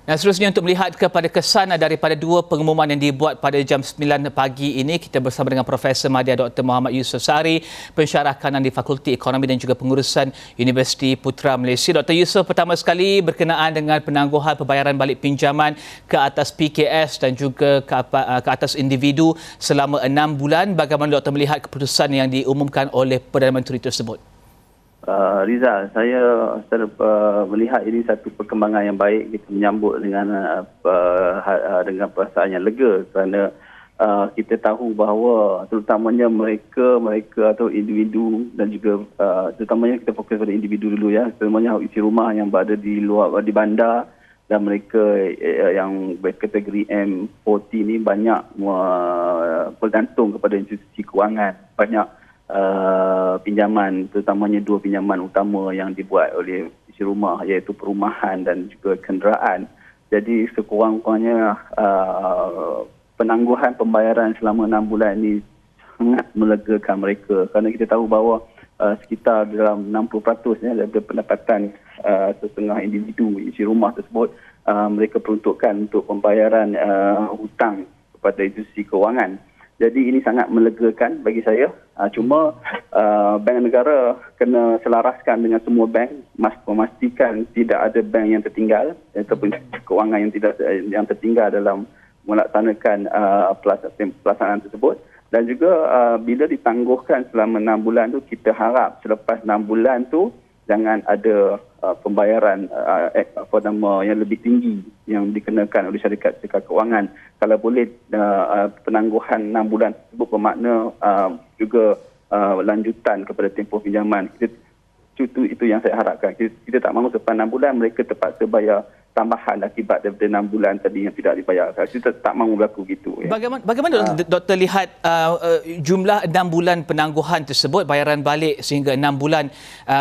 Dan seterusnya untuk melihat kepada kesan daripada dua pengumuman yang dibuat pada jam 9 pagi ini, kita bersama dengan Profesor Madya Dr. Muhammad Yusof Sari, pensyarah kanan di Fakulti Ekonomi dan juga Pengurusan Universiti Putra Malaysia. Dr. Yusof, pertama sekali berkenaan dengan penangguhan pembayaran balik pinjaman ke atas PKS dan juga ke atas individu selama 6 bulan. Bagaimana Dr. melihat keputusan yang diumumkan oleh Perdana Menteri tersebut? Rizal, saya melihat ini satu perkembangan yang baik. Kita menyambut dengan perasaan yang lega kerana kita tahu bahawa terutamanya mereka atau individu dan juga terutamanya kita fokus pada individu dulu ya, terutamanya isi rumah yang berada di luar di bandar dan mereka yang berkategori M40 ni banyak bergantung kepada institusi kewangan, banyak pinjaman, terutamanya dua pinjaman utama yang dibuat oleh isi rumah iaitu perumahan dan juga kenderaan. Jadi sekurang-kurangnya penangguhan pembayaran selama 6 bulan ini sangat melegakan mereka kerana kita tahu bahawa sekitar dalam 60% daripada pendapatan setengah individu isi rumah tersebut mereka peruntukkan untuk pembayaran hutang kepada institusi kewangan. Jadi ini sangat melegakan bagi saya. Cuma bank negara kena selaraskan dengan semua bank, memastikan tidak ada bank yang tertinggal ataupun kewangan yang tertinggal dalam melaksanakan pelaksanaan tersebut. Dan juga bila ditangguhkan selama 6 bulan tu, kita harap selepas 6 bulan tu jangan ada pembayaran yang lebih tinggi yang dikenakan oleh syarikat kewangan. Kalau boleh penangguhan 6 bulan tersebut bermakna juga lanjutan kepada tempoh pinjaman. Itu yang saya harapkan. Kita tak mahu selepas 6 bulan mereka terpaksa bayar tambahan akibat daripada 6 bulan tadi yang tidak dibayar. Kita tak mahu berlaku gitu. Ya. Bagaimana Doktor lihat jumlah 6 bulan penangguhan tersebut, bayaran balik sehingga 6 bulan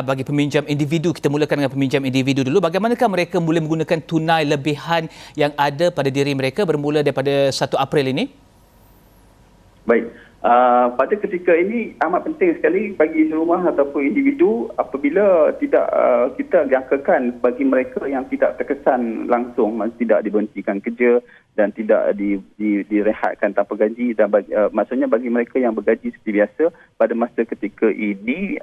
bagi peminjam individu. Kita mulakan dengan peminjam individu dulu. Bagaimanakah mereka boleh menggunakan tunai lebihan yang ada pada diri mereka bermula daripada 1 April ini? Baik. Pada ketika ini amat penting sekali bagi rumah ataupun individu apabila tidak kita jangkakan bagi mereka yang tidak terkesan langsung, tidak diberhentikan kerja dan tidak direhatkan tanpa gaji dan maksudnya bagi mereka yang bergaji seperti biasa pada masa ketika ini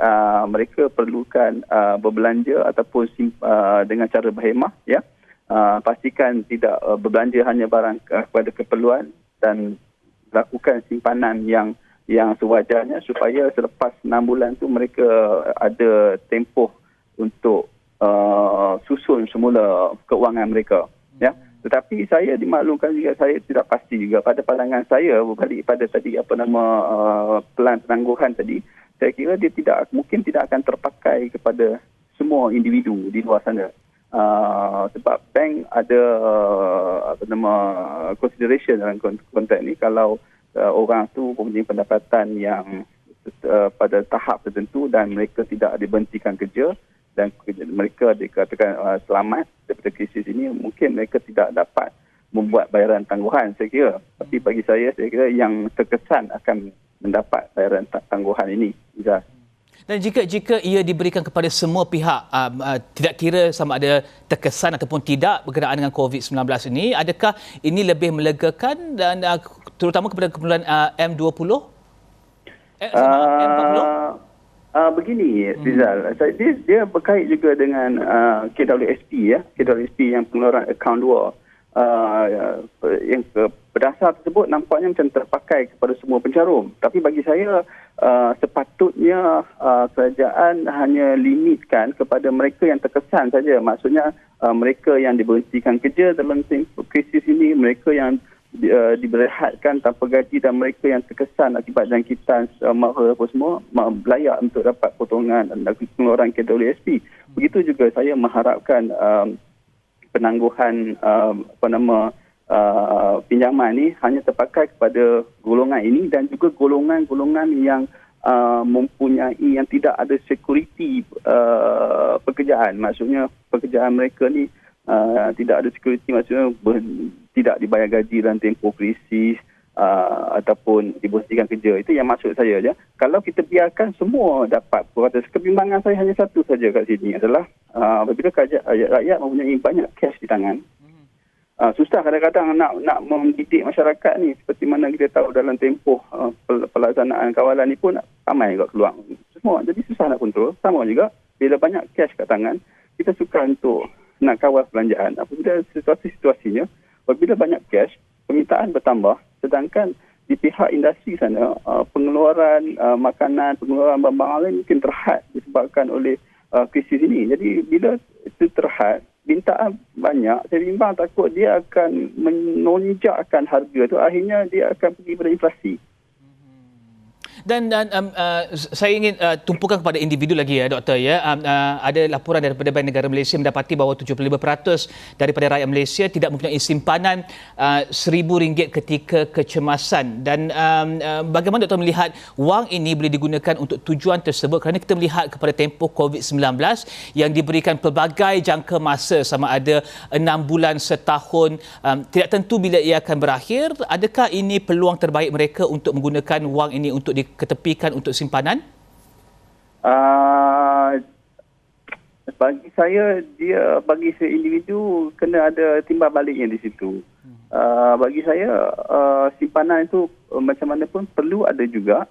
mereka perlukan berbelanja ataupun dengan cara berhemah ya. Pastikan tidak berbelanja hanya barang kepada keperluan dan lakukan simpanan yang sewajarnya supaya selepas 6 bulan tu mereka ada tempoh untuk susun semula keuangan mereka ya. Tetapi saya dimaklumkan juga, saya tidak pasti juga pada pandangan saya berbalik pada tadi pelan penangguhan tadi, saya kira dia mungkin tidak akan terpakai kepada semua individu di luar sana. Sebab bank ada consideration dalam konteks ni kalau orang tu mempunyai pendapatan yang pada tahap tertentu dan mereka tidak diberhentikan kerja dan mereka dikatakan selamat daripada krisis ini, mungkin mereka tidak dapat membuat bayaran tangguhan saya kira. Tapi bagi saya kira yang terkesan akan mendapat bayaran tangguhan ini. Dan jika ia diberikan kepada semua pihak, tidak kira sama ada terkesan ataupun tidak berkenaan dengan COVID-19 ini, adakah ini lebih melegakan dan terutama kepada kumpulan M20? M40? Begini, Rizal. Dia berkait juga dengan KWSP ya. KWSP yang pengeluaran akaun 2. Yang berdasar tersebut nampaknya macam terpakai kepada semua pencarum. Tapi bagi saya sepatutnya kerajaan hanya limitkan kepada mereka yang terkesan saja. Maksudnya mereka yang diberhentikan kerja dalam krisis ini, mereka yang diberehatkan tanpa gaji dan mereka yang terkesan akibat jangkitan mahal apa semua layak untuk dapat potongan dan pengeluaran KWSP. Begitu juga saya mengharapkan penangguhan pinjaman ni hanya terpakai kepada golongan ini dan juga golongan-golongan yang mempunyai yang tidak ada security pekerjaan. Maksudnya pekerjaan mereka ni tidak ada security, maksudnya tidak dibayar gaji dalam tempoh krisis ataupun diberhentikan kerja. Itu yang maksud saya je. Kalau kita biarkan semua dapat kuota, kebimbangan saya hanya satu saja kat sini adalah apabila rakyat mempunyai banyak cash di tangan, susah kadang-kadang nak mendidik masyarakat ni. Seperti mana kita tahu dalam tempoh pelaksanaan kawalan ni pun ramai juga keluar semua. Jadi susah nak kontrol. Sama juga bila banyak cash kat tangan, kita suka untuk nak kawal belanjaan. Apabila situasinya, apabila banyak cash, permintaan bertambah, sedangkan di pihak industri sana, pengeluaran makanan, pengeluaran barang-barang lain mungkin terhad disebabkan oleh krisis ini. Jadi bila itu terhad, bintaan banyak, saya bimbang takut dia akan menonjakkan harga tu, akhirnya dia akan pergi pada inflasi. Dan saya ingin tumpukan kepada individu lagi ya doktor ya. Ada laporan daripada Bank Negara Malaysia mendapati bahawa 75% daripada rakyat Malaysia tidak mempunyai simpanan RM1,000 ketika kecemasan. Dan bagaimana doktor melihat wang ini boleh digunakan untuk tujuan tersebut, kerana kita melihat kepada tempoh COVID-19 yang diberikan pelbagai jangka masa, sama ada 6 bulan, setahun, tidak tentu bila ia akan berakhir. Adakah ini peluang terbaik mereka untuk menggunakan wang ini untuk diketepikan untuk simpanan? Bagi saya, dia bagi seindividu kena ada timbal baliknya di situ. Bagi saya, simpanan itu macam mana pun perlu ada juga.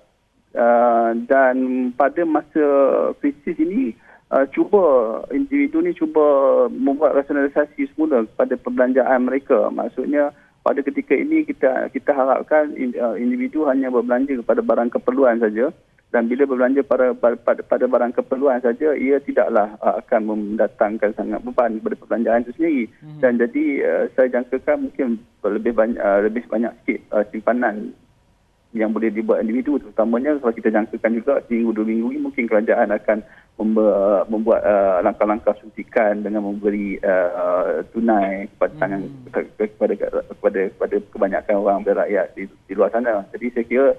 Dan pada masa krisis ini, individu ni cuba membuat rasionalisasi semula kepada perbelanjaan mereka. Maksudnya, pada ketika ini kita harapkan individu hanya berbelanja kepada barang keperluan saja, dan bila berbelanja pada barang keperluan saja, ia tidaklah akan mendatangkan sangat beban kepada perbelanjaan itu sendiri. Dan jadi saya jangkakan mungkin lebih banyak sikit simpanan yang boleh dibuat individu, terutamanya kalau kita jangkakan juga seminggu 2 minggu ini mungkin kerajaan akan membuat langkah-langkah suntikan dengan memberi tunai kepada tangan kepada kebanyakan orang rakyat di luar sana. Jadi saya kira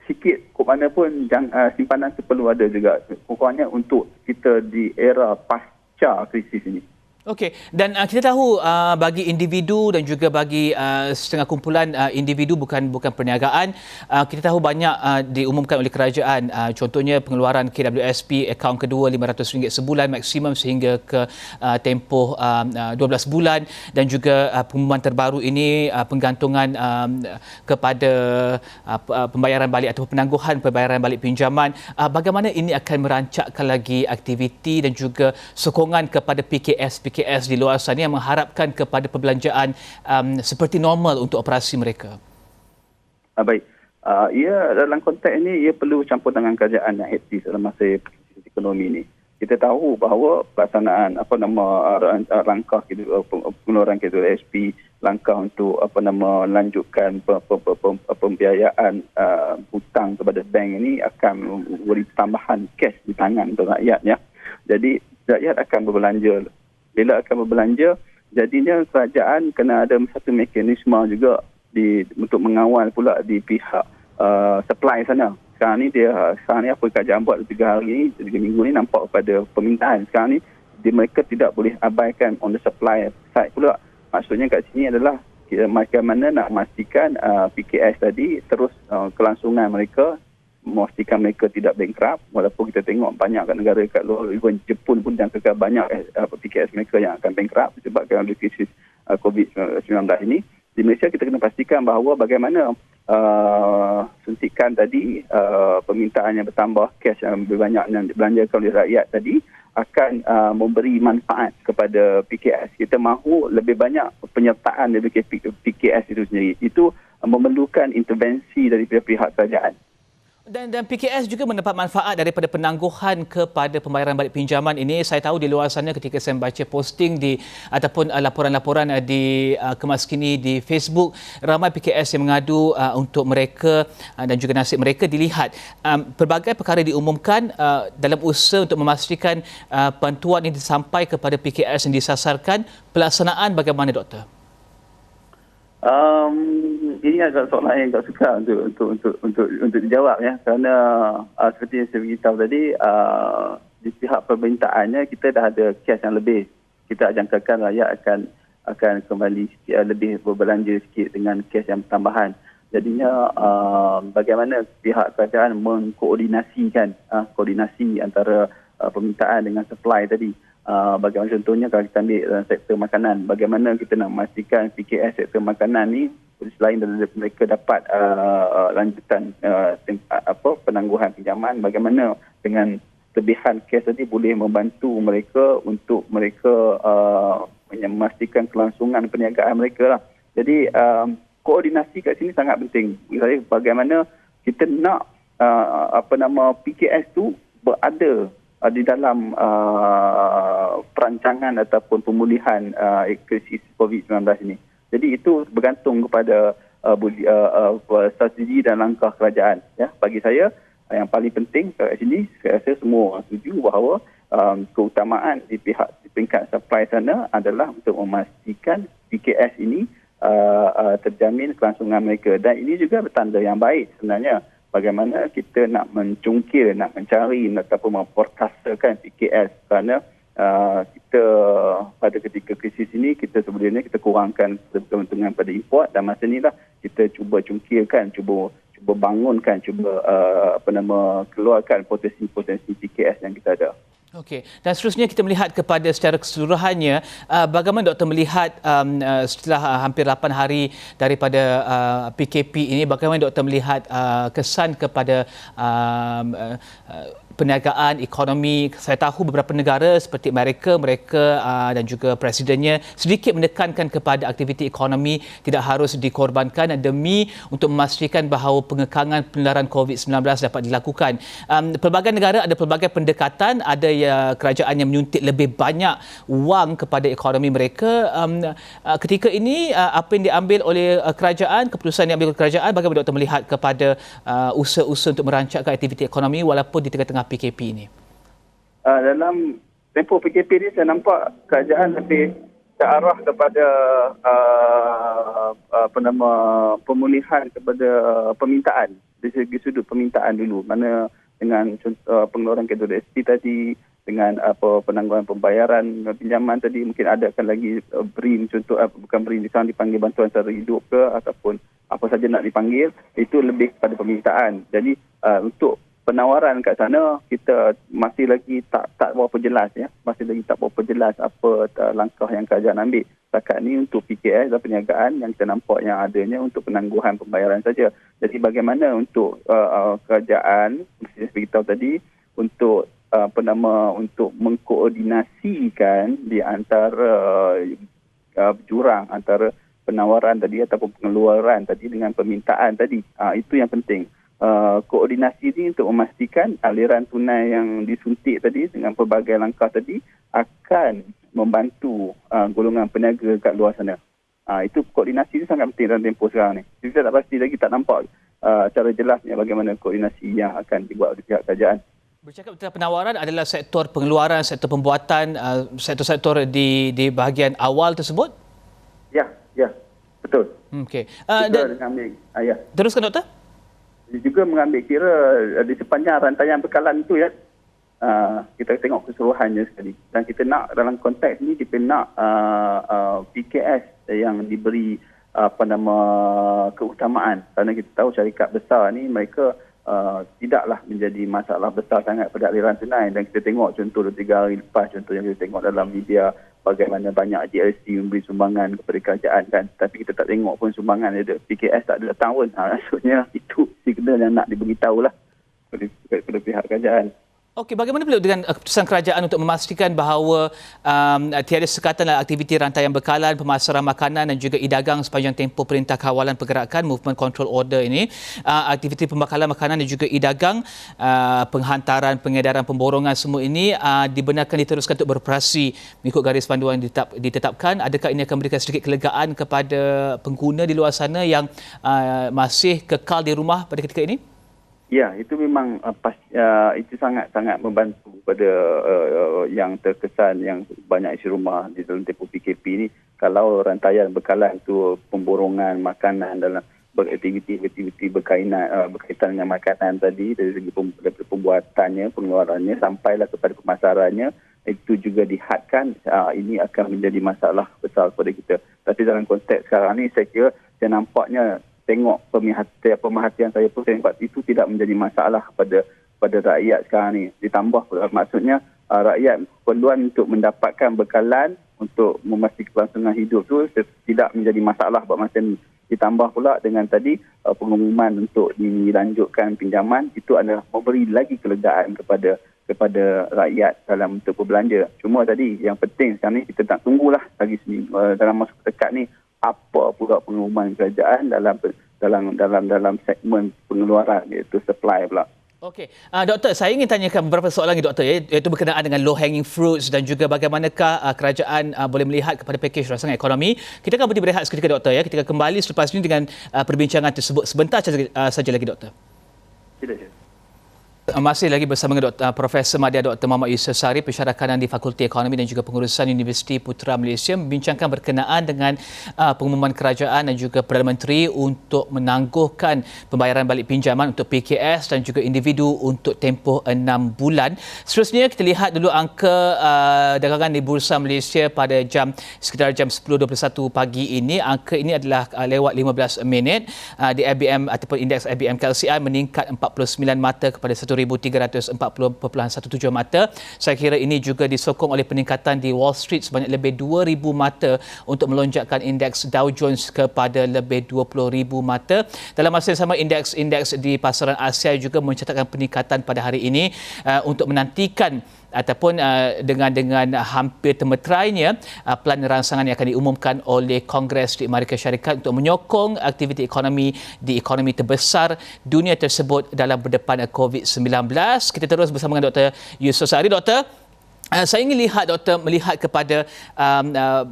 sikit kok mana pun simpanan itu perlu ada juga, pokoknya untuk kita di era pasca krisis ini. Okey, dan kita tahu bagi individu dan juga bagi setengah kumpulan individu bukan perniagaan, kita tahu banyak diumumkan oleh kerajaan, contohnya pengeluaran KWSP akaun kedua RM500 sebulan maksimum sehingga ke tempoh 12 bulan, dan juga pengumuman terbaru ini penggantungan kepada pembayaran balik atau penangguhan pembayaran balik pinjaman. Bagaimana ini akan merancakkan lagi aktiviti dan juga sokongan kepada PKS di luar sana yang mengharapkan kepada perbelanjaan seperti normal untuk operasi mereka? Baik. Ia dalam konteks ini, ia perlu campur tangan kerajaan yang aktif dalam masa krisis ekonomi ini. Kita tahu bahawa pelaksanaan langkah pengeluaran KWSP, langkah untuk lanjutkan pembiayaan hutang kepada bank ini akan memberi tambahan cash di tangan untuk rakyat ya. Jadi rakyat akan berbelanja. Bila akan berbelanja, jadinya kerajaan kena ada satu mekanisme juga untuk mengawal pula di pihak supply sana. Sekarang ni apa kerajaan buat 3 hari ni, 3 minggu ni nampak pada permintaan. Sekarang ni mereka tidak boleh abaikan on the supply side pula. Maksudnya kat sini adalah bagaimana nak memastikan PKS tadi terus kelangsungan mereka, memastikan mereka tidak bankrupt, walaupun kita tengok banyak kat negara kat luar, even Jepun pun jangkakan banyak PKS mereka yang akan bankrupt disebabkan oleh krisis COVID-19 ini. Di Malaysia kita kena pastikan bahawa bagaimana suntikan tadi, permintaan yang bertambah, cash yang lebih banyak yang dibelanjakan oleh rakyat tadi akan memberi manfaat kepada PKS. Kita mahu lebih banyak penyertaan dari PKS itu sendiri. Itu memerlukan intervensi dari pihak kerajaan. Dan PKS juga mendapat manfaat daripada penangguhan kepada pembayaran balik pinjaman ini. Saya tahu di luar sana ketika saya membaca posting ataupun laporan-laporan di Kemas Kini di Facebook, ramai PKS yang mengadu untuk mereka dan juga nasib mereka dilihat. Pelbagai perkara diumumkan dalam usaha untuk memastikan bantuan ini sampai kepada PKS yang disasarkan. Pelaksanaan bagaimana, Doktor? Ini agak soalan yang agak sukar untuk dijawab ya, kerana seperti yang saya beritahu tadi, di pihak permintaannya kita dah ada cash yang lebih. Kita jangkakan rakyat akan kembali lebih berbelanja sikit dengan cash yang tambahan. Jadinya bagaimana pihak kerajaan mengkoordinasikan koordinasi antara permintaan dengan supply tadi. Bagaimana contohnya kalau kita ambil sektor makanan, bagaimana kita nak memastikan PKS sektor makanan ni selain daripada mereka dapat lanjutan penangguhan pinjaman, bagaimana dengan lebihan kes tadi boleh membantu mereka untuk mereka memastikan kelangsungan perniagaan mereka lah. Jadi koordinasi kat sini sangat penting. Bagaimana kita nak PKS tu berada di dalam perancangan ataupun pemulihan krisis COVID-19 ini. Jadi itu bergantung kepada strategi dan langkah kerajaan. Ya, bagi saya yang paling penting kat sini, saya rasa semua orang setuju bahawa keutamaan di peringkat supply sana adalah untuk memastikan PKS ini terjamin kelangsungan mereka. Dan ini juga bertanda yang baik sebenarnya. Bagaimana kita nak mencungkil, nak mencari ataupun memperkasakan PKS, kerana kita pada ketika krisis ini kita sebenarnya kita kurangkan keuntungan pada import, dan masa inilah kita cuba cungkilkan, cuba bangunkan, keluarkan potensi PKS yang kita ada. Okey, dan seterusnya kita melihat kepada secara keseluruhannya, bagaimana doktor melihat setelah hampir 8 hari daripada PKP ini, bagaimana doktor melihat kesan kepada perniagaan, ekonomi? Saya tahu beberapa negara seperti Amerika, mereka dan juga presidennya sedikit menekankan kepada aktiviti ekonomi tidak harus dikorbankan demi untuk memastikan bahawa pengekangan penularan COVID-19 dapat dilakukan. Pelbagai negara ada pelbagai pendekatan, ada kerajaan yang menyuntik lebih banyak wang kepada ekonomi mereka. Ketika ini, apa yang diambil oleh kerajaan, keputusan yang diambil oleh kerajaan, bagaimana doktor melihat kepada usaha-usaha untuk merancangkan aktiviti ekonomi walaupun di tengah-tengah PKP ini? Dalam tempoh PKP ini saya nampak kerajaan lebih terarah kepada pemulihan kepada permintaan, dari segi sudut permintaan dulu, mana dengan pengeluaran KWSP tadi, dengan penangguhan pembayaran pinjaman tadi, mungkin ada akan lagi BRIM, contoh bukan BRIM, sekarang dipanggil bantuan sara hidup ke ataupun apa saja nak dipanggil, itu lebih kepada permintaan. Jadi untuk penawaran kat sana kita masih lagi tak berapa jelas, ya, masih lagi tak berapa jelas apa langkah yang kerajaan ambil. Setakat ni untuk PKS dan perniagaan yang kita nampak yang adanya untuk penangguhan pembayaran saja. Jadi bagaimana untuk kerajaan, seperti kita tahu tadi, untuk untuk mengkoordinasikan di antara jurang antara penawaran tadi ataupun pengeluaran tadi dengan permintaan tadi. Itu yang penting. Koordinasi ini untuk memastikan aliran tunai yang disuntik tadi dengan pelbagai langkah tadi akan membantu golongan peniaga kat luar sana. Itu koordinasi ini sangat penting dalam tempoh sekarang ni. Jadi kita tak pasti lagi, tak nampak secara jelasnya bagaimana koordinasi yang akan dibuat oleh pihak kerajaan. Bercakap tentang penawaran, adalah sektor pengeluaran, sektor pembuatan, sektor-sektor di bahagian awal tersebut? Ya, betul. Okey. Teruskan doktor. Juga mengambil kira di sepanjang rantaian bekalan itu, ya. Kita tengok keseluruhannya sekali. Dan kita nak dalam konteks ini kita nak PKS yang diberi keutamaan, kerana kita tahu syarikat besar ni mereka tidaklah menjadi masalah besar sangat pada aliran tunai. Dan kita tengok contoh 3 hari lepas, contoh yang kita tengok dalam media bagaimana banyak GLC memberi sumbangan kepada kerajaan, kan, tapi kita tak tengok pun sumbangan ada. PKS tak ada tahun. Maksudnya itu signal yang nak diberitahu lah kepada pihak kerajaan. Okey, bagaimana pula dengan keputusan kerajaan untuk memastikan bahawa tiada sekatan dalam aktiviti rantaian bekalan, pemasaran makanan dan juga e-dagang sepanjang tempoh Perintah Kawalan Pergerakan Movement Control Order ini, aktiviti pembekalan makanan dan juga e-dagang, penghantaran, pengedaran, pemborongan, semua ini dibenarkan diteruskan untuk beroperasi mengikut garis panduan ditetapkan. Adakah ini akan memberikan sedikit kelegaan kepada pengguna di luar sana yang masih kekal di rumah pada ketika ini? Ya, itu memang itu sangat-sangat membantu pada yang terkesan yang banyak isi rumah di dalam tempoh PKP ini. Kalau rantaian bekalan itu pemborongan makanan dalam beraktiviti berkaitan dengan makanan tadi, dari segi pembuatannya, pengeluarannya sampailah kepada pemasarannya, itu juga dihadkan, ini akan menjadi masalah besar kepada kita. Tapi dalam konteks sekarang ni saya kira saya nampaknya tengok pemerhatian saya pun, saya nampak itu tidak menjadi masalah pada rakyat sekarang ni. Ditambah maksudnya rakyat keperluan untuk mendapatkan bekalan untuk memastikan kelangsungan hidup tu tidak menjadi masalah buat masa ni. Ditambah pula dengan tadi pengumuman untuk dilanjutkan pinjaman, itu adalah memberi lagi kelegaan kepada rakyat dalam untuk berbelanja. Cuma tadi yang penting sekarang ni kita nak tunggulah lagi dalam masa dekat ni apa pula pengumuman kerajaan dalam segmen pengeluaran, iaitu supply pula. Okey, Doktor, saya ingin tanyakan beberapa soalan lagi, Doktor, iaitu berkenaan dengan low hanging fruits dan juga bagaimanakah kerajaan boleh melihat kepada pakej rancangan ekonomi. Kita akan beri berehat seketika, Doktor, ya. Kita akan kembali selepas ini dengan perbincangan tersebut. Sebentar saja lagi, Doktor. Tidak. Masih lagi bersama dengan Profesor Madya Dr. Mohamed Yusof Sari, pensyarah kanan di Fakulti Ekonomi dan juga Pengurusan Universiti Putra Malaysia, membincangkan berkenaan dengan pengumuman kerajaan dan juga Perdana Menteri untuk menangguhkan pembayaran balik pinjaman untuk PKS dan juga individu untuk tempoh 6 bulan. Seterusnya kita lihat dulu angka dagangan di Bursa Malaysia pada sekitar jam 10.21 pagi ini. Angka ini adalah lewat 15 minit. Di IBM ataupun indeks IBM KLCI meningkat 49 mata kepada 1,340.17 mata. Saya kira ini juga disokong oleh peningkatan di Wall Street sebanyak lebih 2,000 mata untuk melonjakkan indeks Dow Jones kepada lebih 20,000 mata. Dalam masa yang sama, indeks di pasaran Asia juga mencatatkan peningkatan pada hari ini untuk menantikan ataupun dengan hampir temeterainya pelan rangsangan yang akan diumumkan oleh Kongres di Amerika Syarikat untuk menyokong aktiviti ekonomi di ekonomi terbesar dunia tersebut dalam berdepan COVID-19. Kita terus bersama dengan Dr. Yusof Sari. Doktor, saya ingin melihat kepada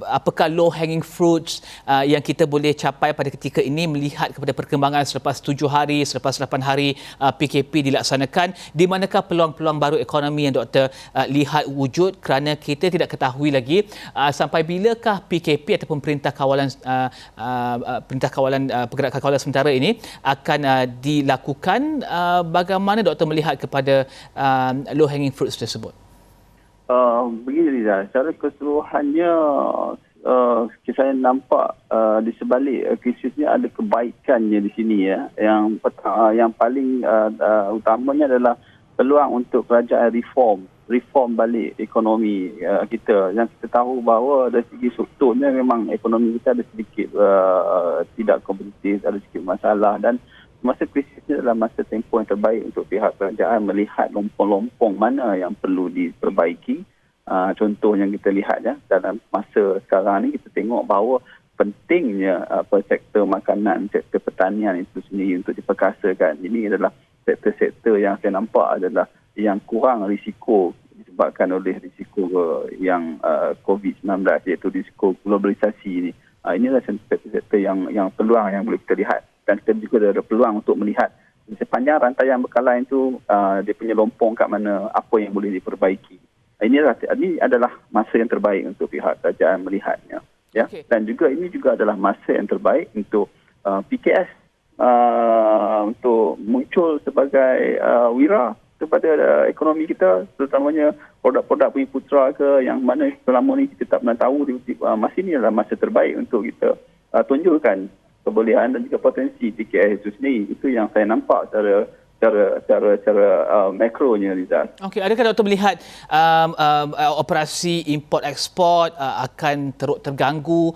apakah low hanging fruits yang kita boleh capai pada ketika ini, melihat kepada perkembangan selepas 7 hari, selepas 8 hari PKP dilaksanakan. Di manakah peluang-peluang baru ekonomi yang Doktor lihat wujud, kerana kita tidak ketahui lagi sampai bilakah PKP ataupun perintah kawalan pergerakan kawalan sementara ini akan dilakukan. Bagaimana Doktor melihat kepada low hanging fruits tersebut? Begini Rizal, secara keseluruhannya saya nampak di sebalik krisisnya ada kebaikannya di sini ya. Yang paling utamanya adalah peluang untuk kerajaan reform balik ekonomi kita. Yang kita tahu bahawa dari segi strukturnya memang ekonomi kita ada sedikit tidak kompetitif, ada sedikit masalah, dan masa krisis ini adalah masa tempoh yang terbaik untuk pihak kerajaan melihat lompong-lompong mana yang perlu diperbaiki. Contoh yang kita lihat ya, dalam masa sekarang ni kita tengok bahawa pentingnya sektor makanan, sektor pertanian itu sendiri untuk diperkasakan. Ini adalah sektor-sektor yang saya nampak adalah yang kurang risiko disebabkan oleh risiko yang COVID-19, iaitu risiko globalisasi ini. Inilah sektor-sektor yang peluang yang boleh kita lihat. Dan kita juga ada peluang untuk melihat sepanjang rantaian bekalan itu dia punya lompong kat mana, apa yang boleh diperbaiki. Ini adalah masa yang terbaik untuk pihak kerajaan melihatnya. Ya. Okay. Dan juga ini juga adalah masa yang terbaik untuk PKS untuk muncul sebagai wira kepada ekonomi kita, terutamanya produk-produk punya putra ke yang mana selama ni kita tak pernah tahu. Masa ini adalah masa terbaik untuk kita tunjukkan kebolehan dan juga potensi PKS itu sendiri. Itu yang saya nampak secara makronya, Rizal. Okey, adakah Doktor melihat operasi import-eksport akan terganggu?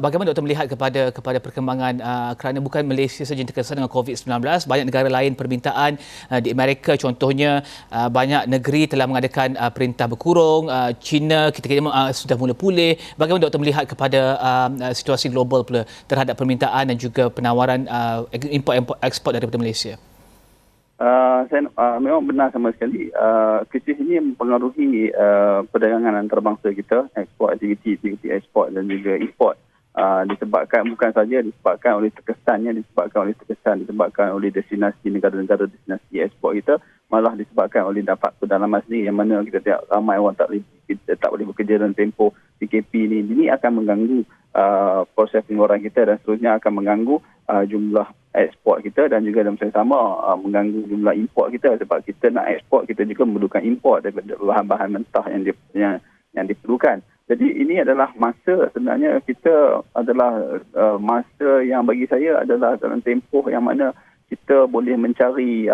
Bagaimana Doktor melihat kepada perkembangan, kerana bukan Malaysia saja yang terkesan dengan COVID-19, banyak negara lain permintaan. Di Amerika contohnya, banyak negeri telah mengadakan perintah berkurung. China kita sudah mula pulih. Bagaimana Doktor melihat kepada situasi global pula terhadap permintaan dan juga penawaran import-eksport daripada Malaysia? Saya memang benar sama sekali. Krisis ini mempengaruhi perdagangan antarabangsa kita, aktiviti ekspor dan juga import. Disebabkan bukan saja disebabkan oleh destinasi negara-negara destinasi ekspor kita, malah disebabkan oleh dampak pendalaman sendiri yang mana kita tengok ramai orang tak boleh bekerja dalam tempoh PKP ini. Ini akan mengganggu proses pengeluaran kita dan seterusnya akan mengganggu jumlah ekspor kita dan juga dalam masa yang sama mengganggu jumlah import kita, sebab kita nak ekspor kita juga memerlukan import daripada bahan-bahan mentah yang diperlukan. Jadi ini adalah masa sebenarnya kita adalah masa yang bagi saya adalah dalam tempoh yang mana kita boleh mencari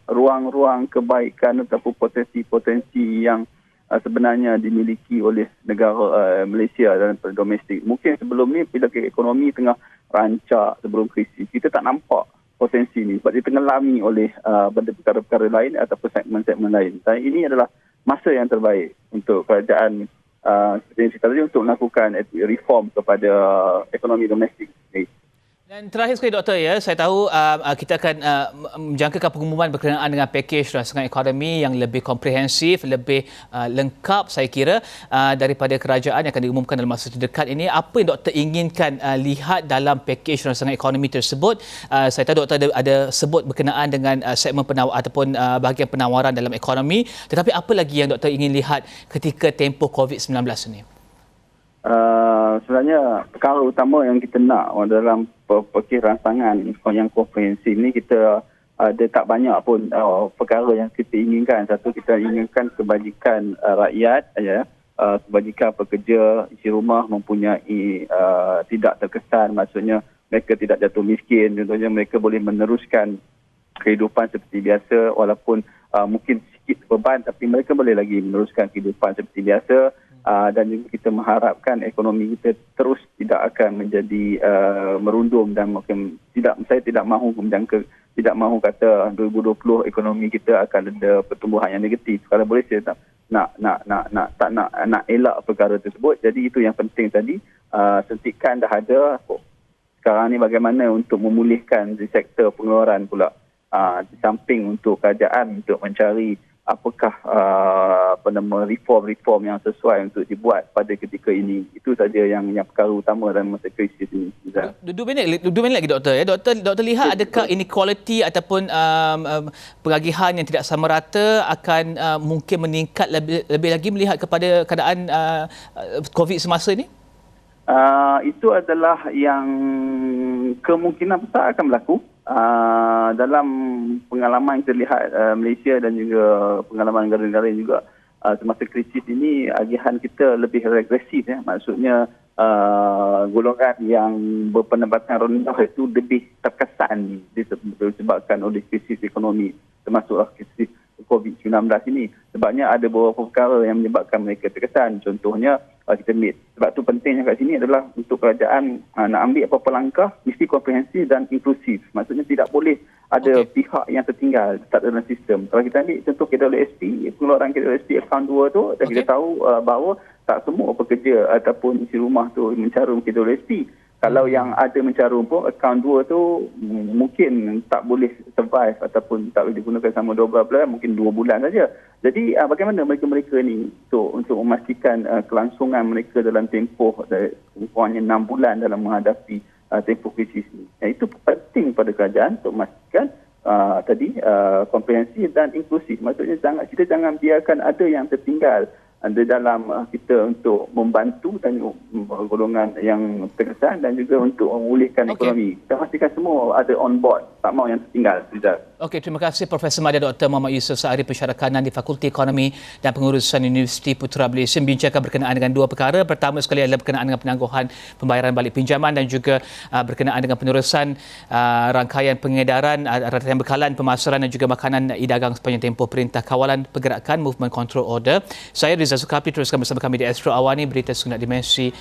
ruang-ruang kebaikan ataupun potensi-potensi yang sebenarnya dimiliki oleh negara Malaysia dalam domestik. Mungkin sebelum ni bila ekonomi tengah rancak sebelum krisis, kita tak nampak potensi ni sebab dia tenggelami oleh perkara-perkara lain ataupun segmen-segmen lain. Dan ini adalah masa yang terbaik untuk kerajaan seperti yang saya tadi untuk melakukan reform kepada ekonomi domestik. Dan terakhir sekali Doktor, ya, saya tahu kita akan menjangkakan pengumuman berkenaan dengan pakej rangsangan ekonomi yang lebih komprehensif, lebih lengkap saya kira daripada kerajaan yang akan diumumkan dalam masa terdekat ini. Apa yang Doktor inginkan lihat dalam pakej rangsangan ekonomi tersebut? Saya tahu Doktor ada sebut berkenaan dengan segmen ataupun bahagian penawaran dalam ekonomi, tetapi apa lagi yang Doktor ingin lihat ketika tempoh COVID-19 ini? Sebenarnya perkara utama yang kita nak dalam pakej rangsangan yang komprehensif ni, kita ada tak banyak pun perkara yang kita inginkan. Satu, kita inginkan kebajikan rakyat, kebajikan pekerja isi rumah mempunyai tidak terkesan, maksudnya mereka tidak jatuh miskin, contohnya mereka boleh meneruskan kehidupan seperti biasa walaupun mungkin sikit beban, tapi mereka boleh lagi meneruskan kehidupan seperti biasa. Dan juga kita mengharapkan ekonomi kita terus tidak akan menjadi merundum dan mungkin saya tidak mahu kata 2020 ekonomi kita akan ada pertumbuhan yang negatif. Kalau boleh saya nak elak perkara tersebut. Jadi itu yang penting tadi, suntikan dah ada. Sekarang ni bagaimana untuk memulihkan di sektor pengeluaran pula, di samping untuk kerajaan untuk mencari apakah reform-reform yang sesuai untuk dibuat pada ketika ini. Itu saja yang perkara utama dalam masa krisis ini. Dua minit lagi Doktor. Ya. Doktor lihat adakah inequality ataupun pengagihan yang tidak sama rata akan mungkin meningkat lebih lagi melihat kepada keadaan COVID semasa ini? Itu adalah yang kemungkinan besar akan berlaku. Dalam pengalaman kita lihat Malaysia dan juga pengalaman negara-negara juga semasa krisis ini, agihan kita lebih regresif, maksudnya golongan yang berpendapatan rendah itu lebih terkesan disebabkan oleh krisis ekonomi, termasuklah krisis COVID-19 ini. Sebabnya ada beberapa perkara yang menyebabkan mereka terkesan. Contohnya kita lihat, sebab tu pentingnya kat sini adalah untuk kerajaan nak ambil apa-apa langkah mesti komprehensif dan inklusif. Maksudnya tidak boleh ada pihak yang tertinggal tak dalam sistem. Kalau kita ambil contoh KWSP, pengeluaran KWSP akaun 2 tu, dan kita tahu bahawa tak semua pekerja ataupun isi rumah tu mencarum KWSP. Kalau yang ada mencarum pun, akaun 2 tu mungkin tak boleh survive ataupun tak boleh digunakan selama 12 bulan, mungkin 2 bulan saja. Jadi bagaimana mereka-mereka ni untuk memastikan kelangsungan mereka dalam tempoh kurangnya 6 bulan dalam menghadapi tempoh krisis ini. Itu penting pada kerajaan untuk memastikan komprehensif dan inklusif. Maksudnya kita jangan biarkan ada yang tertinggal di dalam kita untuk membantu dan golongan yang terkesan dan juga untuk memulihkan ekonomi. Kita pastikan semua ada on board, tak mahu yang tertinggal. Okey, terima kasih Profesor Madya Dr. Muhammad Yusof Saari, Pensyarah Kanan di Fakulti Ekonomi dan Pengurusan Universiti Putra Malaysia, bincangkan berkenaan dengan dua perkara. Pertama sekali adalah berkenaan dengan penangguhan pembayaran balik pinjaman dan juga berkenaan dengan penerusan rangkaian pengedaran rancangan bekalan pemasaran dan juga makanan e-dagang sepanjang tempoh Perintah Kawalan Pergerakan Movement Control Order. Saya Rizal Sukapti, teruskan bersama kami di Astro Awani, berita sunat dimensi